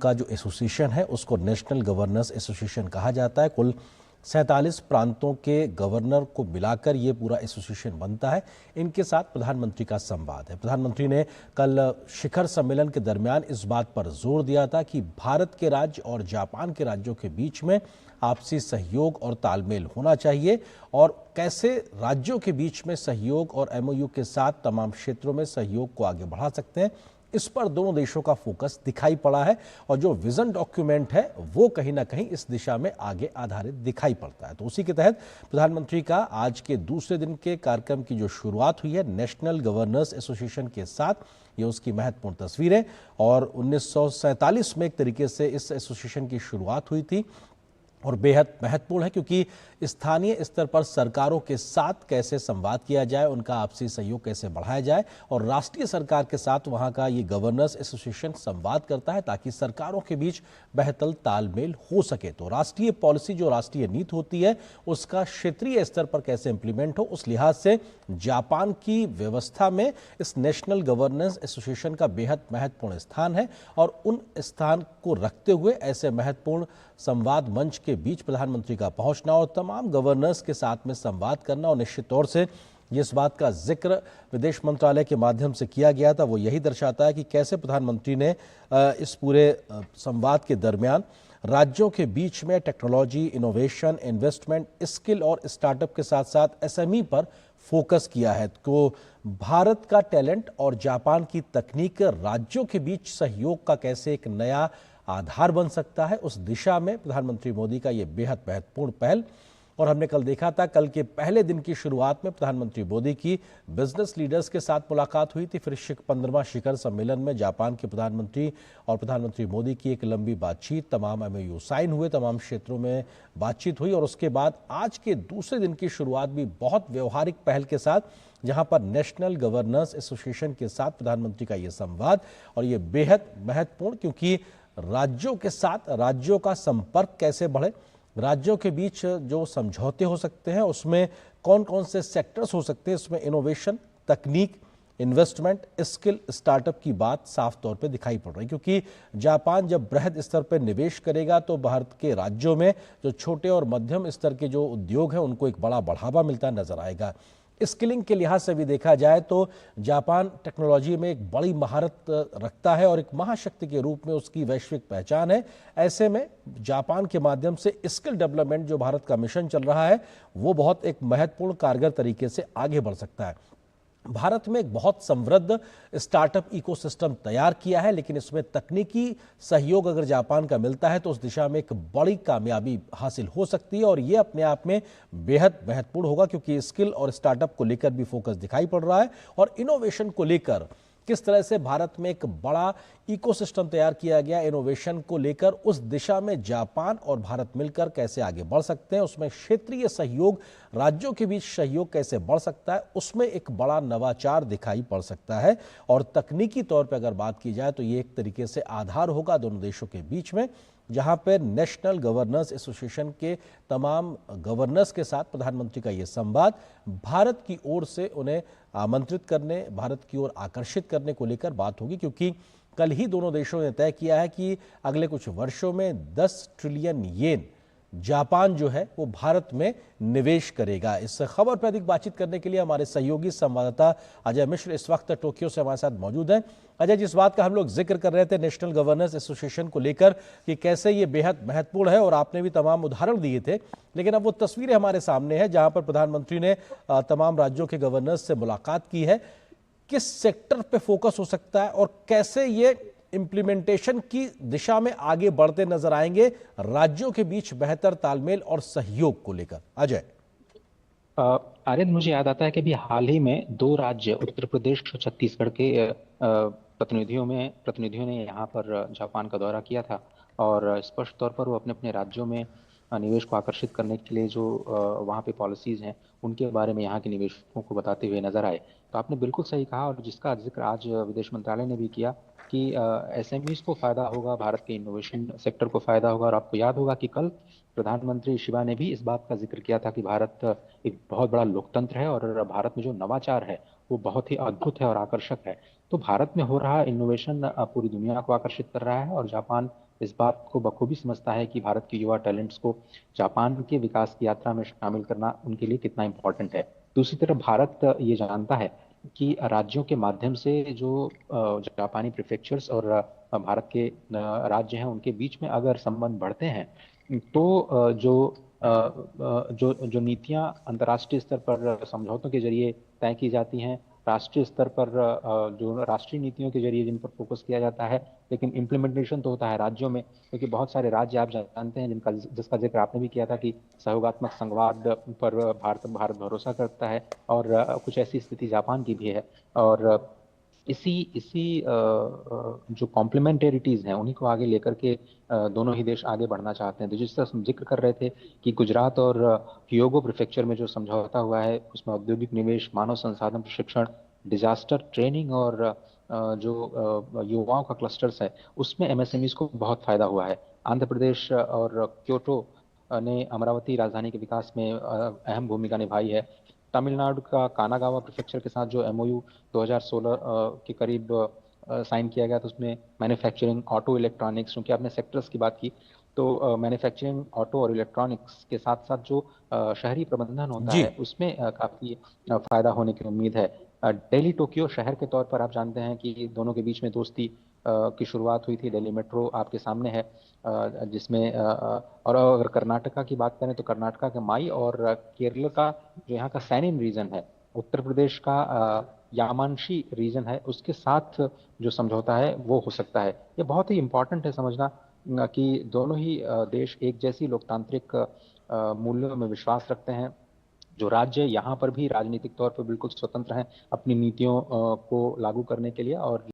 उनका जो एसोसिएशन है उसको नेशनल गवर्नर्स एसोसिएशन कहा जाता है। कुल 47 प्रांतों के गवर्नर को मिलाकर ये पूरा एसोसिएशन बनता है। इनके साथ प्रधानमंत्री का संवाद है। प्रधानमंत्री ने कल शिखर सम्मेलन के दरमियान इस बात पर जोर दिया था कि भारत के राज्य और जापान के राज्यों के बीच में आपसी सहयोग और तालमेल होना चाहिए और कैसे राज्यों के बीच में सहयोग और एमओयू के साथ तमाम क्षेत्रों में सहयोग को आगे बढ़ा सकते हैं। इस पर दोनों देशों का फोकस दिखाई पड़ा है और जो विजन डॉक्यूमेंट है वो कहीं ना कहीं इस दिशा में आगे आधारित दिखाई पड़ता है। तो उसी के तहत प्रधानमंत्री का आज के दूसरे दिन के कार्यक्रम की जो शुरुआत हुई है नेशनल गवर्नर्स एसोसिएशन के साथ, ये उसकी महत्वपूर्ण तस्वीरें। और 1947 में एक तरीके से इस एसोसिएशन की शुरुआत हुई थी और बेहद महत्वपूर्ण है क्योंकि स्थानीय स्तर पर सरकारों के साथ कैसे संवाद किया जाए, उनका आपसी सहयोग कैसे बढ़ाया जाए और राष्ट्रीय सरकार के साथ वहां का ये गवर्नर्स एसोसिएशन संवाद करता है ताकि सरकारों के बीच बेहतर तालमेल हो सके। तो राष्ट्रीय पॉलिसी जो राष्ट्रीय नीति होती है उसका क्षेत्रीय स्तर पर कैसे इंप्लीमेंट हो, उस लिहाज से जापान की व्यवस्था में इस नेशनल गवर्नेंस एसोसिएशन का बेहद महत्वपूर्ण स्थान है और उन स्थान को रखते हुए ऐसे महत्वपूर्ण संवाद मंच के बीच प्रधानमंत्री का पहुंचना और तमाम गवर्नर्स के साथ में संवाद करना और निश्चित तौर से जिस बात का जिक्र विदेश मंत्रालय के माध्यम से किया गया था वो यही दर्शाता है कि कैसे प्रधानमंत्री ने इस पूरे संवाद के दरमियान राज्यों के बीच में टेक्नोलॉजी, इनोवेशन, इन्वेस्टमेंट, स्किल और स्टार्टअप के साथ साथ एसएमई पर फोकस किया है। तो भारत का टैलेंट और जापान की तकनीक राज्यों के बीच सहयोग का कैसे एक नया आधार बन सकता है, उस दिशा में प्रधानमंत्री मोदी का ये बेहद महत्वपूर्ण पहल। और हमने कल देखा था, कल के पहले दिन की शुरुआत में प्रधानमंत्री मोदी की बिजनेस लीडर्स के साथ मुलाकात हुई थी। फिर 15वां शिखर सम्मेलन में जापान के प्रधानमंत्री और प्रधानमंत्री मोदी की एक लंबी बातचीत, तमाम एमओयू साइन हुए, तमाम क्षेत्रों में बातचीत हुई और उसके बाद आज के दूसरे दिन की शुरुआत भी बहुत व्यवहारिक पहल के साथ, जहां पर नेशनल गवर्नर्स एसोसिएशन के साथ प्रधानमंत्री का ये संवाद। और ये बेहद महत्वपूर्ण क्योंकि राज्यों के साथ राज्यों का संपर्क कैसे बढ़े, राज्यों के बीच जो समझौते हो सकते हैं उसमें कौन कौन से सेक्टर्स हो सकते हैं, इसमें इनोवेशन, तकनीक, इन्वेस्टमेंट, स्किल, स्टार्टअप की बात साफ तौर पे दिखाई पड़ रही है क्योंकि जापान जब बृहद स्तर पर निवेश करेगा तो भारत के राज्यों में जो छोटे और मध्यम स्तर के जो उद्योग हैं उनको एक बड़ा बढ़ावा मिलता नजर आएगा। स्किलिंग के लिहाज से भी देखा जाए तो जापान टेक्नोलॉजी में एक बड़ी महारत रखता है और एक महाशक्ति के रूप में उसकी वैश्विक पहचान है। ऐसे में जापान के माध्यम से स्किल डेवलपमेंट जो भारत का मिशन चल रहा है वो बहुत एक महत्वपूर्ण कारगर तरीके से आगे बढ़ सकता है। भारत में एक बहुत समृद्ध स्टार्टअप इकोसिस्टम तैयार किया है, लेकिन इसमें तकनीकी सहयोग अगर जापान का मिलता है तो उस दिशा में एक बड़ी कामयाबी हासिल हो सकती है और ये अपने आप में बेहद महत्वपूर्ण होगा क्योंकि स्किल और स्टार्टअप को लेकर भी फोकस दिखाई पड़ रहा है और इनोवेशन को लेकर किस तरह से भारत में एक बड़ा इकोसिस्टम तैयार किया गया इनोवेशन को लेकर, उस दिशा में जापान और भारत मिलकर कैसे आगे बढ़ सकते हैं, उसमें क्षेत्रीय सहयोग, राज्यों के बीच सहयोग कैसे बढ़ सकता है, उसमें एक बड़ा नवाचार दिखाई पड़ सकता है। और तकनीकी तौर पर अगर बात की जाए तो ये एक तरीके से आधार होगा दोनों देशों के बीच में, जहां पर नेशनल गवर्नर्स एसोसिएशन के तमाम गवर्नर्स के साथ प्रधानमंत्री का ये संवाद भारत की ओर से उन्हें आमंत्रित करने, भारत की ओर आकर्षित करने को लेकर बात होगी क्योंकि कल ही दोनों देशों ने तय किया है कि अगले कुछ वर्षों में 10 ट्रिलियन येन जापान जो है वो भारत में निवेश करेगा। इस खबर पर अधिक बातचीत करने के लिए हमारे सहयोगी संवाददाता अजय मिश्र इस वक्त टोक्यो से हमारे साथ मौजूद हैं। अजय, जिस बात का हम लोग जिक्र कर रहे थे नेशनल गवर्नेंस एसोसिएशन को लेकर कि कैसे ये बेहद महत्वपूर्ण है और आपने भी तमाम उदाहरण दिए थे, लेकिन अब वो तस्वीरें हमारे सामने है जहां पर प्रधानमंत्री ने तमाम राज्यों के गवर्नर्स से मुलाकात की है। किस सेक्टर पे फोकस हो सकता है और कैसे ये इंप्लीमेंटेशन की दिशा में आगे बढ़ते नजर आएंगे राज्यों के बीच बेहतर तालमेल और सहयोग को लेकर? अजय। आर्यन, मुझे याद आता है कि अभी हाल ही में 2 राज्य उत्तर प्रदेश और छत्तीसगढ़ के प्रतिनिधियों ने यहाँ पर जापान का दौरा किया था और स्पष्ट तौर पर वो अपने अपने राज्यों में निवेश को आकर्षित करने के लिए जो वहाँ पे पॉलिसीज हैं उनके बारे में यहाँ के निवेशकों को बताते हुए नजर आए। तो आपने बिल्कुल सही कहा और जिसका जिक्र आज विदेश मंत्रालय ने भी किया कि एसएमईज को फायदा होगा, भारत के इनोवेशन सेक्टर को फायदा होगा। और आपको याद होगा कि कल प्रधानमंत्री शिबा ने भी इस बात का जिक्र किया था कि भारत एक बहुत बड़ा लोकतंत्र है और भारत में जो नवाचार है वो बहुत ही अद्भुत है और आकर्षक है। तो भारत में हो रहा इनोवेशन पूरी दुनिया को आकर्षित कर रहा है और जापान इस बात को बखूबी समझता है कि भारत के युवा टैलेंट्स को जापान के विकास की यात्रा में शामिल करना उनके लिए कितना इम्पोर्टेंट है। दूसरी तरफ भारत ये जानता है कि राज्यों के माध्यम से जो जापानी प्रीफेक्चर्स और भारत के राज्य हैं उनके बीच में अगर संबंध बढ़ते हैं तो जो जो नीतियां अंतर्राष्ट्रीय स्तर पर समझौतों के जरिए तय की जाती हैं, राष्ट्रीय स्तर पर जो राष्ट्रीय नीतियों के जरिए जिन पर फोकस किया जाता है, लेकिन इम्प्लीमेंटेशन तो होता है राज्यों में, क्योंकि बहुत सारे राज्य आप जानते हैं जिसका जिक्र आपने भी किया था कि सहयोगात्मक संघवाद पर भारत भारत भरोसा करता है, और कुछ ऐसी स्थिति जापान की भी है। और इसी इसी जो कॉम्प्लीमेंटेरिटीज हैं उन्हीं को आगे लेकर के दोनों ही देश आगे बढ़ना चाहते हैं। तो जिस तरह हम जिक्र कर रहे थे कि गुजरात और ह्योगो प्रीफेक्चर में जो समझौता हुआ है उसमें औद्योगिक निवेश, मानव संसाधन प्रशिक्षण, डिजास्टर ट्रेनिंग और युवाओं का क्लस्टर्स है उसमें एमएसएमईज को बहुत फायदा हुआ है। आंध्र प्रदेश और क्योटो ने अमरावती राजधानी के विकास में अहम भूमिका निभाई है। तमिलनाडु का कानागावा प्रीफेक्चर के साथ जो एमओयू 2016 के करीब साइन किया गया था उसमें मैन्युफैक्चरिंग, ऑटो, इलेक्ट्रॉनिक्स, क्योंकि आपने सेक्टर्स की बात की तो मैन्युफैक्चरिंग, ऑटो और इलेक्ट्रॉनिक्स के साथ साथ जो शहरी प्रबंधन होता जी। है उसमें काफी फायदा होने की उम्मीद है। दिल्ली टोक्यो शहर के तौर पर आप जानते हैं कि दोनों के बीच में दोस्ती की शुरुआत हुई थी। दिल्ली मेट्रो आपके सामने है, जिसमें और अगर कर्नाटका की बात करें तो कर्नाटका के माई और केरल का जो यहाँ का सैनिम रीजन है, उत्तर प्रदेश का यामांशी रीजन है, उसके साथ जो समझौता है वो हो सकता है। ये बहुत ही इंपॉर्टेंट है समझना कि दोनों ही देश एक जैसी लोकतांत्रिक मूल्यों में विश्वास रखते हैं। जो राज्य यहाँ पर भी राजनीतिक तौर पर बिल्कुल स्वतंत्र हैं अपनी नीतियों को लागू करने के लिए, और